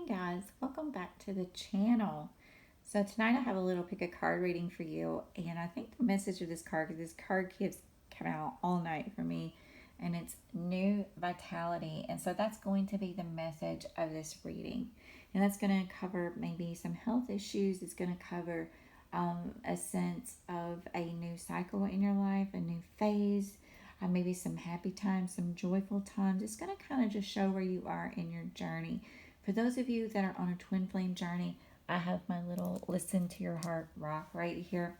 guys, welcome back to the channel. So tonight I have a little pick a card reading for you, and I think the message of this card, because this card keeps coming out all night for me, and it's new vitality. And so that's going to be the message of this reading, and that's going to cover maybe some health issues. It's going to cover a sense of a new cycle in your life, a new phase, maybe some happy times, some joyful times. It's going to kind of just show where you are in your journey. For those of you that are on a twin flame journey, I have my little listen to your heart rock right here.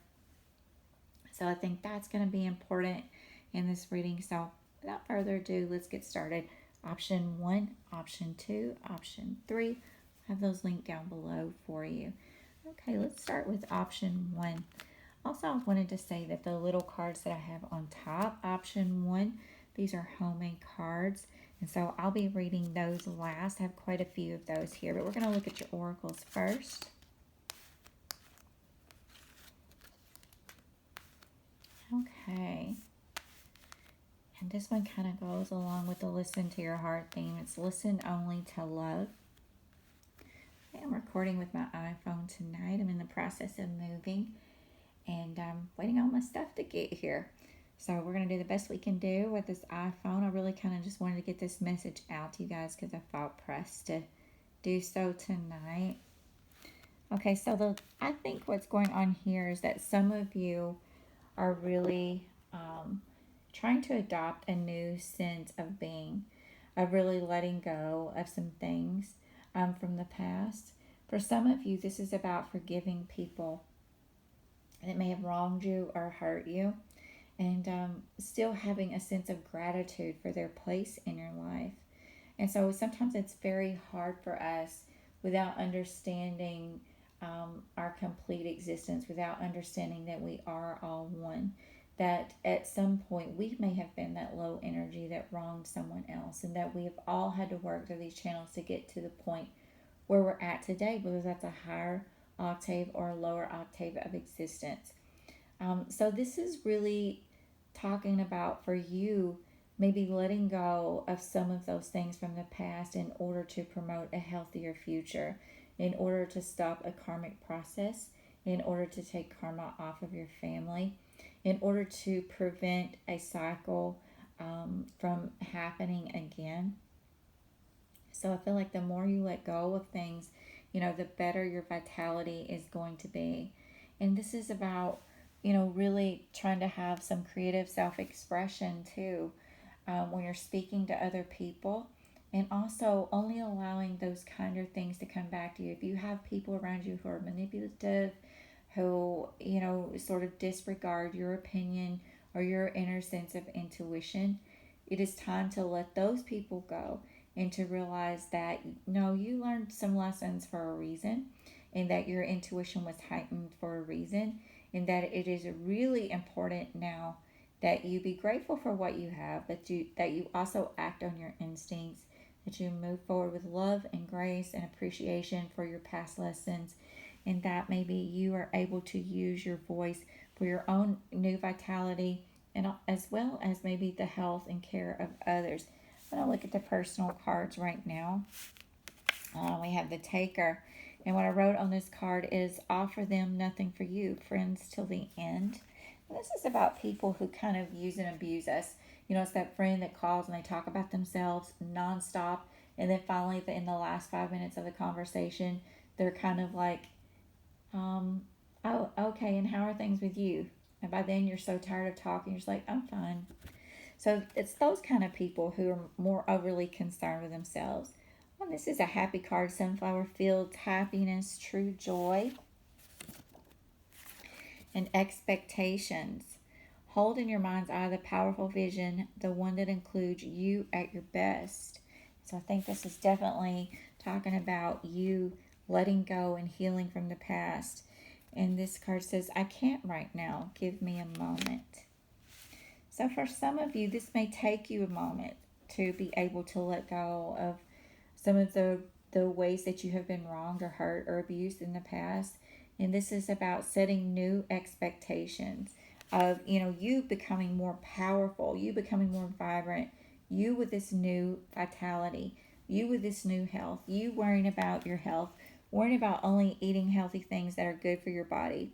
So I think that's going to be important in this reading. So without further ado, let's get started. Option 1, option 2, option 3. I have those linked down below for you. Okay, let's start with option 1. Also, I wanted to say that the little cards that I have on top, option 1, these are homemade cards. And so I'll be reading those last. I have quite a few of those here, but we're going to look at your oracles first. Okay. And this one kind of goes along with the listen to your heart theme. It's listen only to love. Okay, I'm recording with my iPhone tonight. I'm in the process of moving, and I'm waiting on my stuff to get here. So we're going to do the best we can do with this iPhone. I really kind of just wanted to get this message out to you guys because I felt pressed to do so tonight. Okay, so I think what's going on here is that some of you are really trying to adopt a new sense of being, of really letting go of some things from the past. For some of you, this is about forgiving people that may have wronged you or hurt you, and still having a sense of gratitude for their place in your life. And so sometimes it's very hard for us without understanding our complete existence, without understanding that we are all one, that at some point we may have been that low energy that wronged someone else, and that we have all had to work through these channels to get to the point where we're at today, because that's a higher octave or a lower octave of existence. So this is really talking about, for you, maybe letting go of some of those things from the past in order to promote a healthier future, in order to stop a karmic process, in order to take karma off of your family, in order to prevent a cycle from happening again. So I feel like the more you let go of things, the better your vitality is going to be. And this is about really trying to have some creative self-expression too, when you're speaking to other people, and also only allowing those kind of things to come back to you. If you have people around you who are manipulative, who sort of disregard your opinion or your inner sense of intuition, it is time to let those people go, and to realize that no, you learned some lessons for a reason, and that your intuition was heightened for a reason, and that it is really important now that you be grateful for what you have, but that you also act on your instincts, that you move forward with love and grace and appreciation for your past lessons, and that maybe you are able to use your voice for your own new vitality, and as well as maybe the health and care of others. I'm going to look at the personal cards right now. We have the Taker. And what I wrote on this card is offer them nothing for you, friends till the end. And this is about people who kind of use and abuse us. It's that friend that calls and they talk about themselves nonstop. And then finally, in the last 5 minutes of the conversation, they're kind of like, oh, okay, and how are things with you? And by then you're so tired of talking, you're just like, I'm fine. So it's those kind of people who are more overly concerned with themselves. Well, this is a happy card, sunflower fields, happiness, true joy, and expectations. Hold in your mind's eye the powerful vision, the one that includes you at your best. So I think this is definitely talking about you letting go and healing from the past. And this card says, I can't right now. Give me a moment. So for some of you, this may take you a moment to be able to let go of some of the ways that you have been wronged or hurt or abused in the past. And this is about setting new expectations of, you becoming more powerful, you becoming more vibrant, you with this new vitality, you with this new health, you worrying about your health, worrying about only eating healthy things that are good for your body,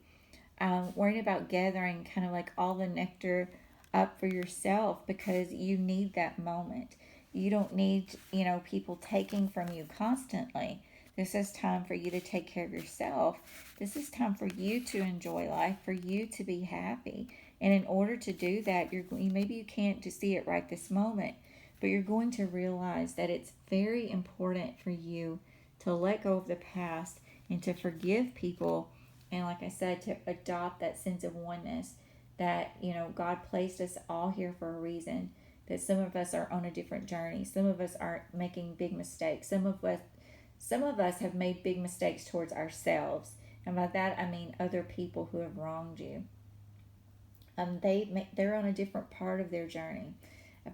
worrying about gathering kind of like all the nectar up for yourself because you need that moment. You don't need, people taking from you constantly. This is time for you to take care of yourself. This is time for you to enjoy life, for you to be happy. And in order to do that, maybe you can't just see it right this moment, but you're going to realize that it's very important for you to let go of the past and to forgive people. And like I said, to adopt that sense of oneness that, God placed us all here for a reason. That some of us are on a different journey. Some of us aren't making big mistakes. Some of us have made big mistakes towards ourselves. And by that I mean other people who have wronged you. They're on a different part of their journey.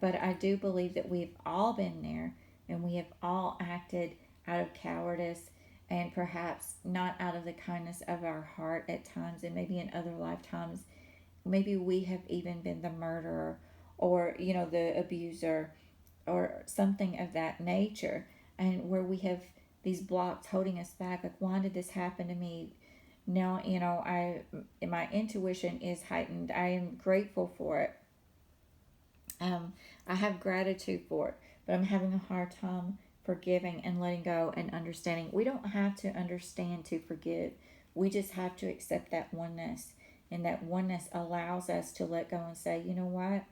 But I do believe that we've all been there, and we have all acted out of cowardice and perhaps not out of the kindness of our heart at times, and maybe in other lifetimes maybe we have even been the murderer, or the abuser, or something of that nature, and where we have these blocks holding us back, like, why did this happen to me? Now, my intuition is heightened. I am grateful for it. I have gratitude for it, but I'm having a hard time forgiving and letting go and understanding. We don't have to understand to forgive. We just have to accept that oneness. And that oneness allows us to let go and say, you know what?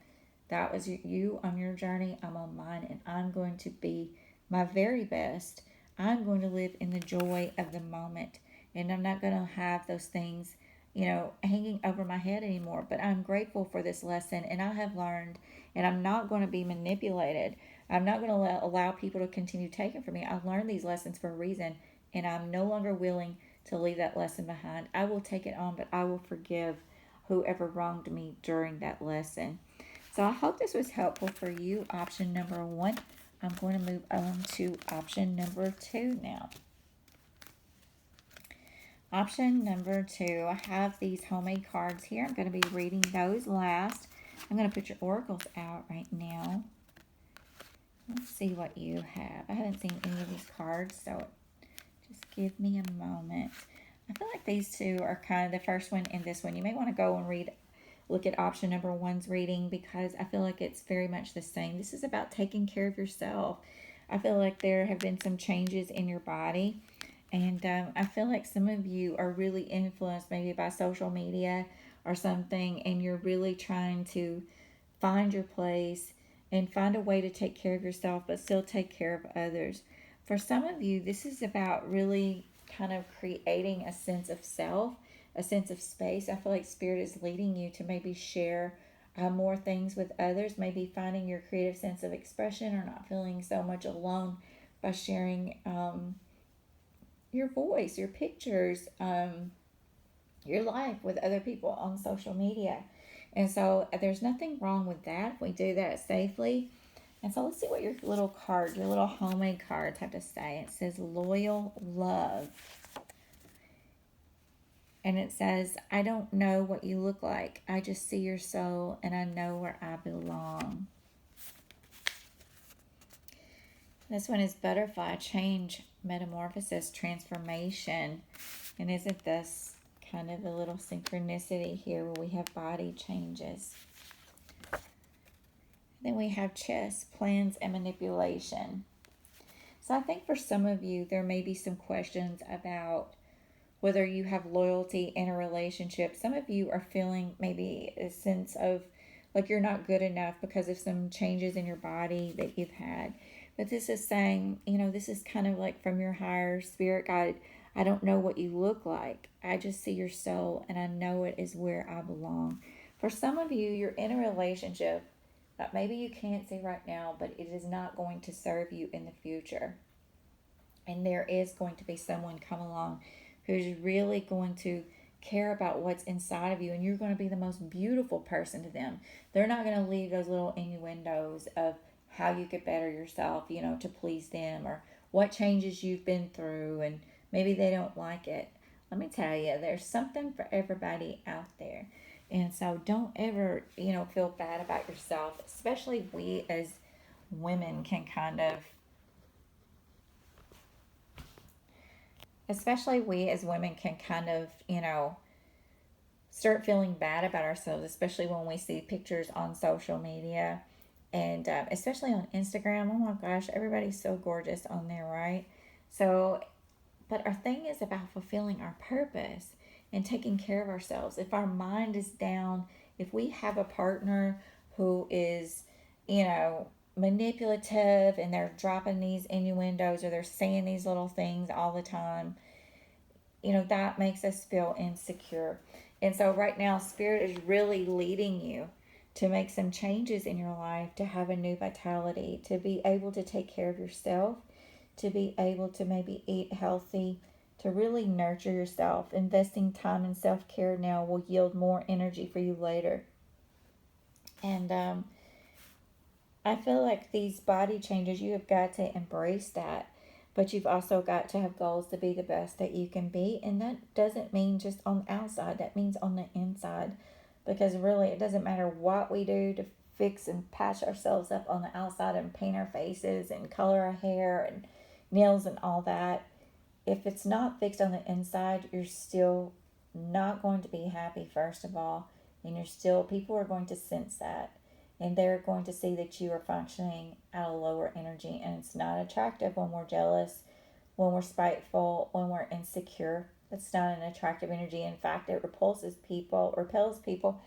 That was you on your journey. I'm on mine, and I'm going to be my very best. I'm going to live in the joy of the moment. And I'm not going to have those things, hanging over my head anymore. But I'm grateful for this lesson, and I have learned, and I'm not going to be manipulated. I'm not going to allow people to continue taking from me. I've learned these lessons for a reason, and I'm no longer willing to leave that lesson behind. I will take it on, but I will forgive whoever wronged me during that lesson. So I hope this was helpful for you. Option number 1. I'm going to move on to option number 2 now. Option number 2, I have these homemade cards here. I'm going to be reading those last. I'm going to put your oracles out right now. Let's see what you have. I haven't seen any of these cards, so just give me a moment. I feel like these two are kind of the first one and this one. You may want to go and look at option number 1's reading, because I feel like it's very much the same. This is about taking care of yourself. I feel like there have been some changes in your body, and I feel like some of you are really influenced maybe by social media or something, and you're really trying to find your place and find a way to take care of yourself but still take care of others. For some of you, this is about really kind of creating a sense of self, a sense of space. I feel like Spirit is leading you to maybe share more things with others, maybe finding your creative sense of expression, or not feeling so much alone by sharing your voice, your pictures, your life with other people on social media. And so there's nothing wrong with that if we do that safely. And so let's see what your little homemade cards have to say. It says loyal love. And it says, I don't know what you look like. I just see your soul, and I know where I belong. This one is butterfly, change, metamorphosis, transformation. And isn't this kind of a little synchronicity here where we have body changes? Then we have chess, plans, and manipulation. So I think for some of you, there may be some questions about whether you have loyalty in a relationship. Some of you are feeling maybe a sense of like you're not good enough because of some changes in your body that you've had. But this is saying, this is kind of like from your higher spirit guide. I don't know what you look like. I just see your soul, and I know it is where I belong. For some of you, you're in a relationship that maybe you can't see right now, but it is not going to serve you in the future. And there is going to be someone come along who's really going to care about what's inside of you, and you're going to be the most beautiful person to them. They're not going to leave those little innuendos of how you could better yourself, to please them, or what changes you've been through, and maybe they don't like it. Let me tell you, there's something for everybody out there. And so don't ever, feel bad about yourself, especially we as women can kind of especially we as women can kind of, start feeling bad about ourselves, especially when we see pictures on social media and especially on Instagram. Oh my gosh, everybody's so gorgeous on there, right? So, but our thing is about fulfilling our purpose and taking care of ourselves. If our mind is down, if we have a partner who is, manipulative and they're dropping these innuendos or they're saying these little things all the time, that makes us feel insecure. And so, right now, Spirit is really leading you to make some changes in your life, to have a new vitality, to be able to take care of yourself, to be able to maybe eat healthy, to really nurture yourself. Investing time in self care now will yield more energy for you later. And I feel like these body changes, you have got to embrace that. But you've also got to have goals to be the best that you can be. And that doesn't mean just on the outside, that means on the inside. Because really, it doesn't matter what we do to fix and patch ourselves up on the outside and paint our faces and color our hair and nails and all that. If it's not fixed on the inside, you're still not going to be happy, first of all. And people are going to sense that. And they're going to see that you are functioning at a lower energy. And it's not attractive when we're jealous, when we're spiteful, when we're insecure. It's not an attractive energy. In fact, it repels people,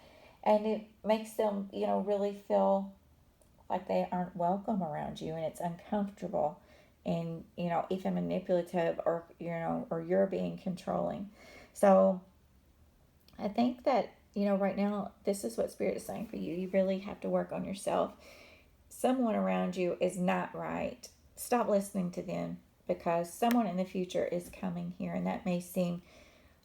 and it makes them, really feel like they aren't welcome around you, and it's uncomfortable, and even manipulative, or or you're being controlling. So I think that right now, this is what Spirit is saying for you. You really have to work on yourself. Someone around you is not right. Stop listening to them, because someone in the future is coming here, and that may seem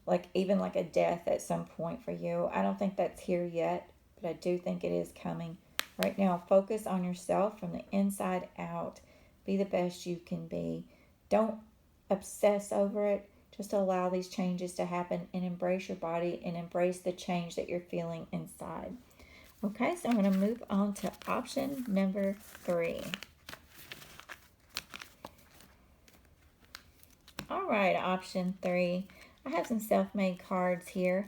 like even like a death at some point for you. I don't think that's here yet, but I do think it is coming. Right now, focus on yourself from the inside out. Be the best you can be. Don't obsess over it. Just allow these changes to happen and embrace your body and embrace the change that you're feeling inside. Okay, so I'm going to move on to option number 3. All right, option 3. I have some self-made cards here,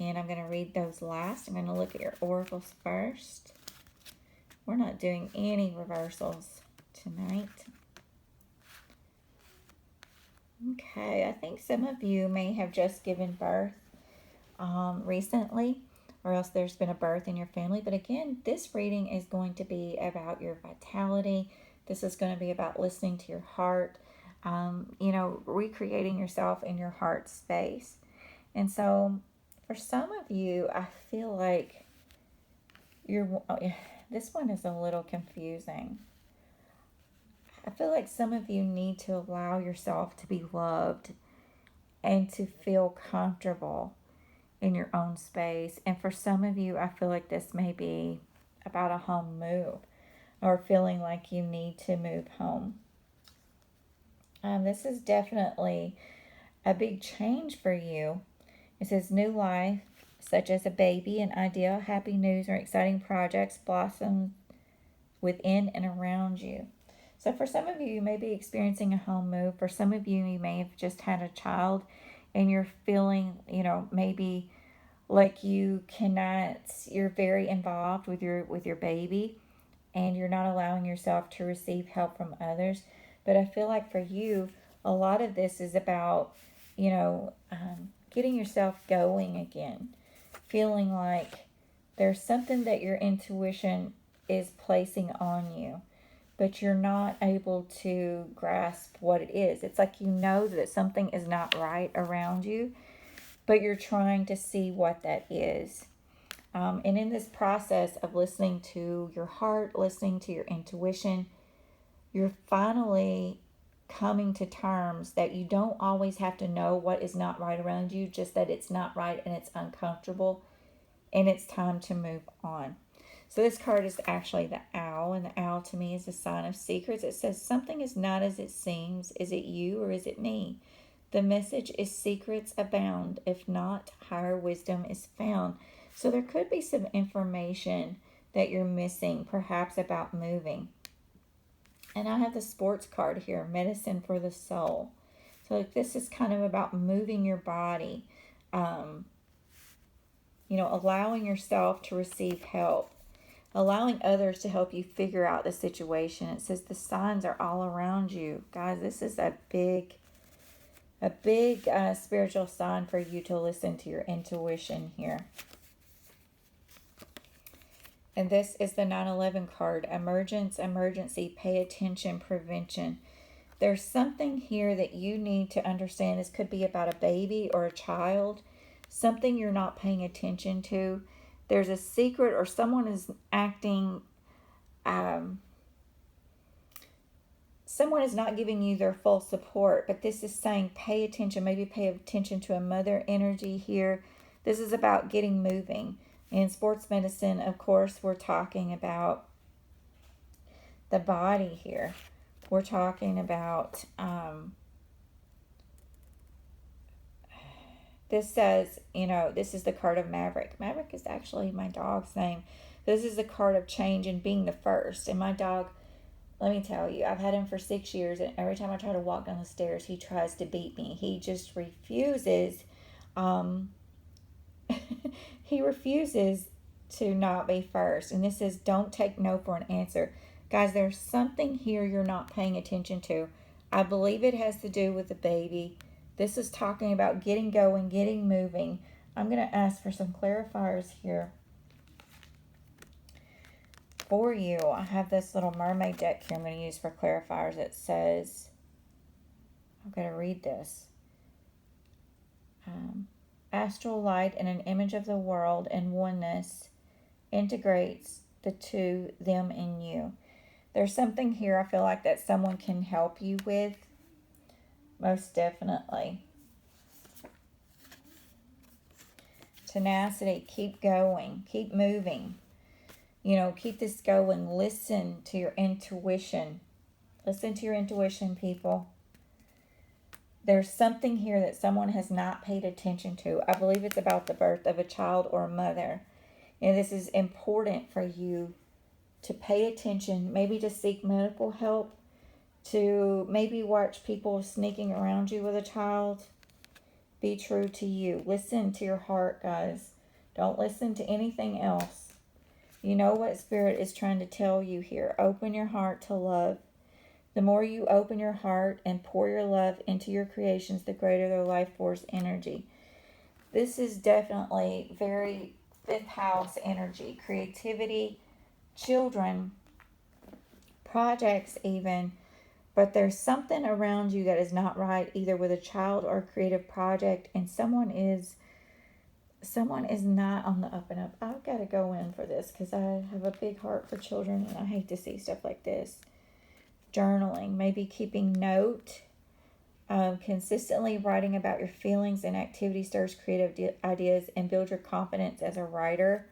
and I'm going to read those last. I'm going to look at your oracles first. We're not doing any reversals tonight. Okay, I think some of you may have just given birth recently, or else there's been a birth in your family. But again, this reading is going to be about your vitality. This is going to be about listening to your heart, recreating yourself in your heart space. And so for some of you, I feel like this one is a little confusing. I feel like some of you need to allow yourself to be loved and to feel comfortable in your own space. And for some of you, I feel like this may be about a home move, or feeling like you need to move home. This is definitely a big change for you. It says new life, such as a baby, an ideal, happy news, or exciting projects blossom within and around you. So for some of you, you may be experiencing a home move. For some of you, you may have just had a child, and you're feeling, maybe like you're very involved with your baby, and you're not allowing yourself to receive help from others. But I feel like for you, a lot of this is about, getting yourself going again, feeling like there's something that your intuition is placing on you, but you're not able to grasp what it is. It's like that something is not right around you, but you're trying to see what that is. And in this process of listening to your heart, listening to your intuition, you're finally coming to terms that you don't always have to know what is not right around you, just that it's not right and it's uncomfortable, and it's time to move on. So this card is actually the owl, and the owl to me is a sign of secrets. It says something is not as it seems. Is it you or is it me? The message is secrets abound. If not, higher wisdom is found. So there could be some information that you're missing, perhaps about moving. And I have the sports card here, medicine for the soul. feel like this is kind of about moving your body, allowing yourself to receive help, allowing others to help you figure out the situation. It says the signs are all around you. Guys, this is a big spiritual sign for you to listen to your intuition here. And this is the 9/11 card. Emergency, pay attention, prevention. There's something here that you need to understand. This could be about a baby or a child. Something you're not paying attention to. There's a secret, or someone is acting, someone is not giving you their full support, but this is saying pay attention. Maybe pay attention to a mother energy here. This is about getting moving. In sports medicine, of course, we're talking about the body here. We're talking about, this says, this is the card of Maverick. Maverick is actually my dog's name. This is the card of change and being the first. And my dog, let me tell you, I've had him for 6 years, and every time I try to walk down the stairs, he tries to beat me. He just refuses. He refuses to not be first. And this is don't take no for an answer. Guys, there's something here you're not paying attention to. I believe it has to do with the baby. This is talking about getting going, getting moving. I'm going to ask for some clarifiers here for you. I have this little mermaid deck here I'm going to use for clarifiers. It says, I'm going to read this. Astral light and an image of the world and oneness integrates the two, them and you. There's something here I feel like that someone can help you with. Most definitely. Tenacity, keep going, keep moving. Keep this going. Listen to your intuition. Listen to your intuition, people. There's something here that someone has not paid attention to. I believe it's about the birth of a child or a mother. And this is important for you to pay attention, maybe to seek medical help, to maybe watch people sneaking around you with a child. Be true to you. Listen to your heart, guys. Don't listen to anything else. You know what Spirit is trying to tell you here. Open your heart to love. The more you open your heart and pour your love into your creations, the greater their life force energy. This is definitely very 5th house energy. Creativity, children, projects even. But there's something around you that is not right, either with a child or a creative project, and someone is not on the up and up. I've got to go in for this because I have a big heart for children, and I hate to see stuff like this. Journaling, maybe keeping note, consistently writing about your feelings and activity stirs creative ideas and builds your confidence as a writer.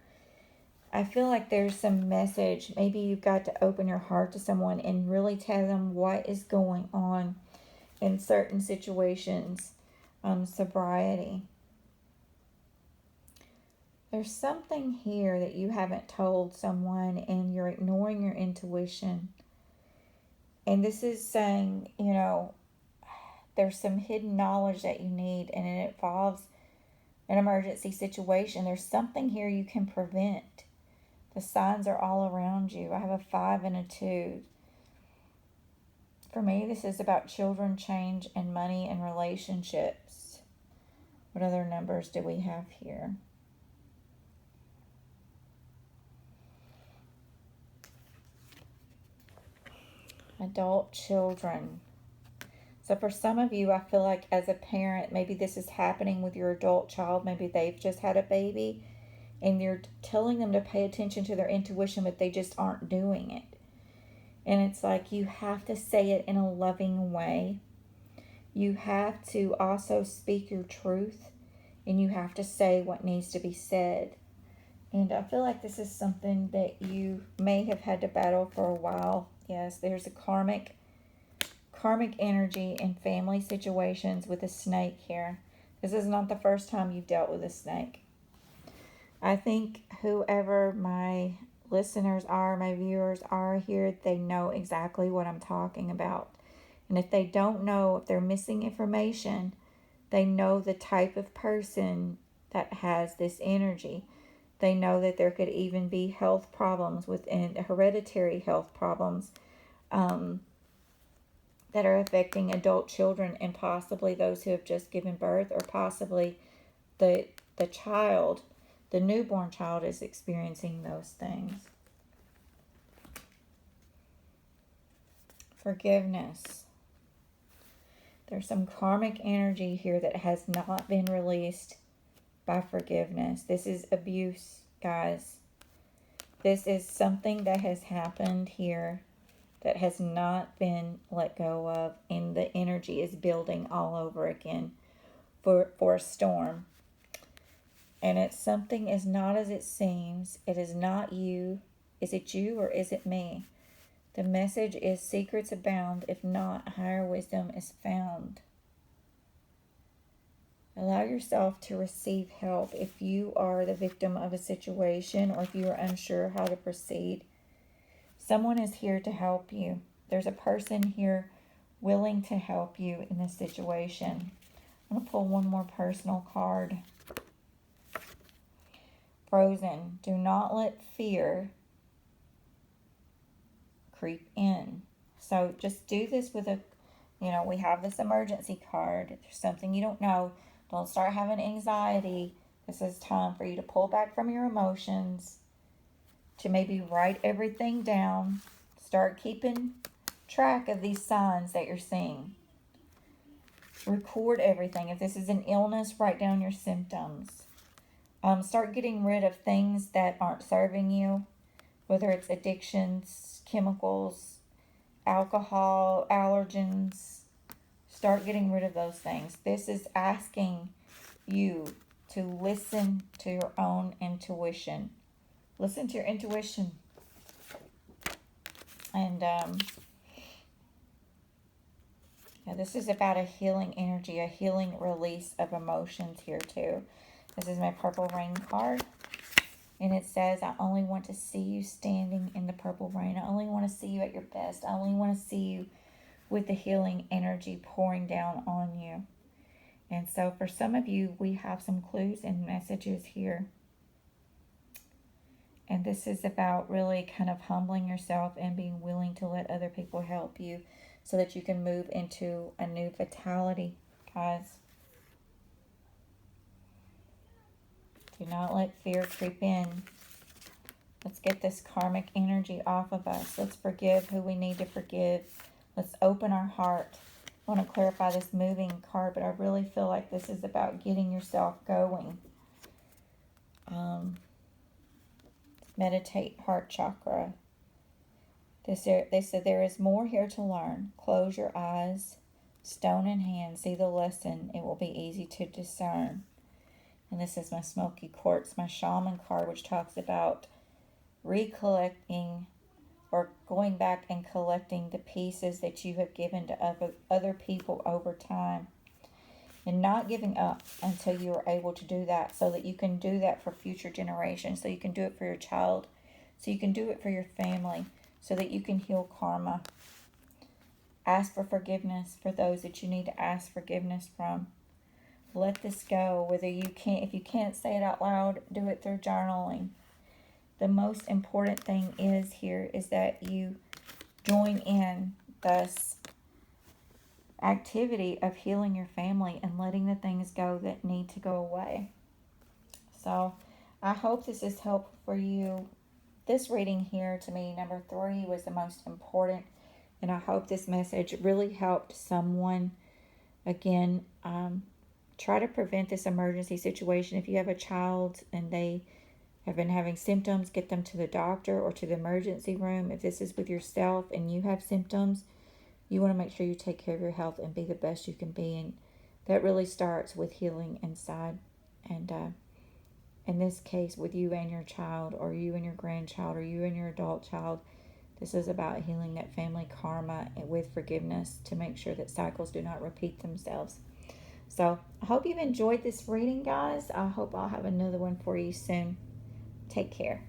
I feel like there's some message. Maybe you've got to open your heart to someone and really tell them what is going on in certain situations. Sobriety. There's something here that you haven't told someone and you're ignoring your intuition. And this is saying, there's some hidden knowledge that you need, and it involves an emergency situation. There's something here you can prevent. The signs are all around you. I have a 5 and a 2. For me, this is about children, change, and money and relationships. What other numbers do we have here? Adult children. So for some of you, I feel like as a parent, maybe this is happening with your adult child. Maybe they've just had a baby and you're telling them to pay attention to their intuition, but they just aren't doing it. And it's like you have to say it in a loving way. You have to also speak your truth, and you have to say what needs to be said. And I feel like this is something that you may have had to battle for a while. Yes, there's a karmic energy in family situations with a snake here. This is not the first time you've dealt with a snake. I think whoever my listeners are, my viewers are here, they know exactly what I'm talking about. And if they don't know, if they're missing information, they know the type of person that has this energy. They know that there could even be health problems within hereditary health problems that are affecting adult children and possibly those who have just given birth, or possibly the child, the newborn child, is experiencing those things. Forgiveness. There's some karmic energy here that has not been released by forgiveness. This is abuse, guys. This is something that has happened here that has not been let go of, and the energy is building all over again for a storm. And it's something is not as it seems. It is not you. Is it you or is it me? The message is secrets abound. If not, higher wisdom is found. Allow yourself to receive help if you are the victim of a situation, or if you are unsure how to proceed. Someone is here to help you. There's a person here willing to help you in this situation. I'm going to pull one more personal card. Frozen. Do not let fear creep in. So just do this with we have this emergency card. If there's something you don't know, don't start having anxiety. This is time for you to pull back from your emotions, to maybe write everything down. Start keeping track of these signs that you're seeing. Record everything. If this is an illness, write down your symptoms. Start getting rid of things that aren't serving you, whether it's addictions, chemicals, alcohol, allergens. Start getting rid of those things. This is asking you to listen to your own intuition. Listen to your intuition. And this is about a healing energy, a healing release of emotions here too. This is my purple rain card. And it says, I only want to see you standing in the purple rain. I only want to see you at your best. I only want to see you with the healing energy pouring down on you. And so for some of you, we have some clues and messages here. And this is about really kind of humbling yourself and being willing to let other people help you so that you can move into a new vitality, guys. Do not let fear creep in. Let's get this karmic energy off of us. Let's forgive who we need to forgive. Let's open our heart. I want to clarify this moving card, but I really feel like this is about getting yourself going. Meditate, heart chakra. They said there is more here to learn. Close your eyes, stone in hand, see the lesson. It will be easy to discern. And this is my smoky quartz, my shaman card, which talks about recollecting or going back and collecting the pieces that you have given to other people over time, and not giving up until you are able to do that, so that you can do that for future generations, so you can do it for your child, so you can do it for your family, so that you can heal karma. Ask for forgiveness for those that you need to ask forgiveness from. Let this go. If you can't say it out loud, do it through journaling. The most important thing is that you join in this activity of healing your family and letting the things go that need to go away. So I hope this is helpful for you. This reading here, to me, number 3, was the most important, and I hope this message really helped someone. Again, try to prevent this emergency situation. If you have a child and they have been having symptoms, get them to the doctor or to the emergency room. If this is with yourself and you have symptoms, you want to make sure you take care of your health and be the best you can be. And that really starts with healing inside. And in this case, with you and your child, or you and your grandchild, or you and your adult child, this is about healing that family karma with forgiveness to make sure that cycles do not repeat themselves. So I hope you've enjoyed this reading, guys. I hope I'll have another one for you soon. Take care.